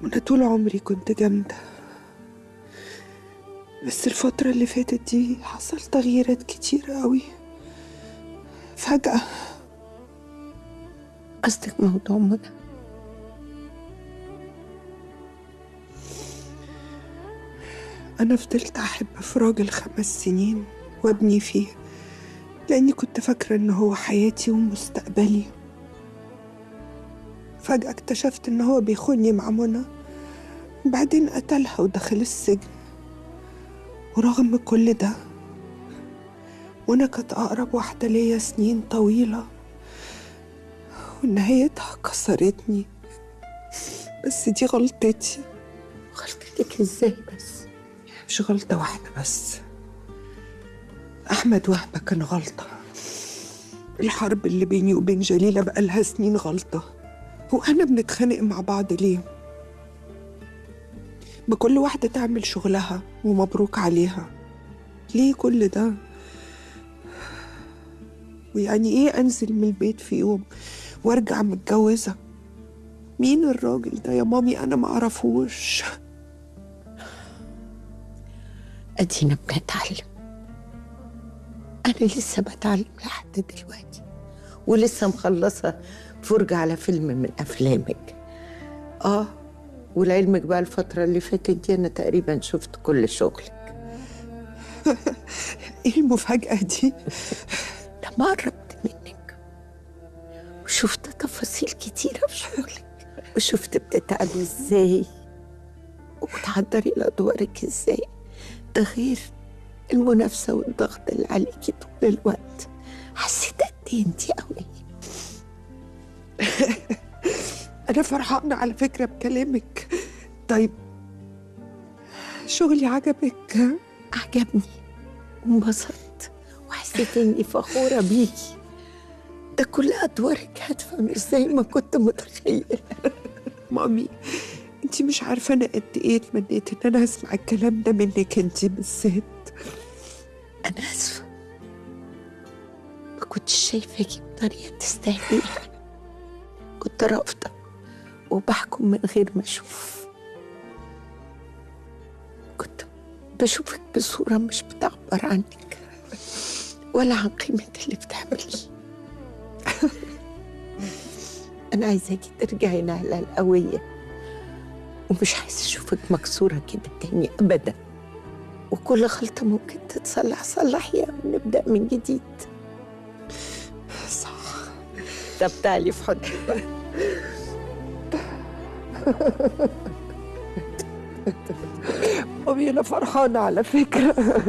وانا طول عمري كنت جامدة، بس الفترة اللي فاتت دي حصل تغييرات كتير قوي فجأة. قصدك موضوع منى؟ أنا فضلت أحب في راجل 5 سنين وأبني فيه، لأني كنت فاكرة إن هو حياتي ومستقبلي. فجأة اكتشفت إن هو بيخوني مع منى، وبعدين قتلها ودخل السجن. ورغم كل ده منى كانت أقرب واحدة ليا سنين طويلة، ونهايتها كسرتني. بس دي غلطتي. غلطتك ازاي بس؟ مش غلطة واحدة بس، أحمد وهبة كان غلطة. الحرب اللي بيني وبين جليلة بقالها سنين غلطة. هو أنا بنتخانق مع بعض ليه؟ بكل واحدة تعمل شغلها ومبروك عليها. ليه كل ده؟ ويعني إيه أنزل من البيت في يوم وأرجع متجوزة؟ مين الراجل ده يا مامي؟ أنا معرفوش. ادينا بنتعلم. انا لسه بتعلم لحد دلوقتي، ولسه مخلصه فرجة على فيلم من افلامك. ولعلمك بقى الفتره اللي فاتت دي انا تقريبا شفت كل شغلك. إيه المفاجأة دي؟ لما قربت منك وشفت تفاصيل كتيره في شغلك، وشفت بتتعبي ازاي وبتحضري لادوارك ازاي، ده غير المنافسه والضغط اللي عليكي طول الوقت. حسيت قد ايه انتي قوي. أنا فرحانة على فكرة بكلامك. طيب شغلي عجبك؟ عجبني وانبسطت وحسيت اني فخورة بيكي. ده كل ادوارك هادفة مش زي ما كنت متخيلة. مامي، انتي مش عارفة أنا قد إيه اتمنيت إن أنا أسمع الكلام ده منك انتي بالذات. انا اسفة، ما كنتش شايفاكي بطريقة تستاهليها. كنت رافضة وبحكم من غير ما اشوف. كنت بشوفك بصورة مش بتعبر عنك ولا عن قيمة اللي بتعمليه. أنا عايزاكي ترجعي نهلة القوية، ومش عايزة أشوفك مكسورة كده تاني أبدا. وكل غلطة ممكن تتصلح صلحيها ونبدأ من جديد. صح. طب تعالي في حضني بقى. مامي أنا فرحانة على فكرة.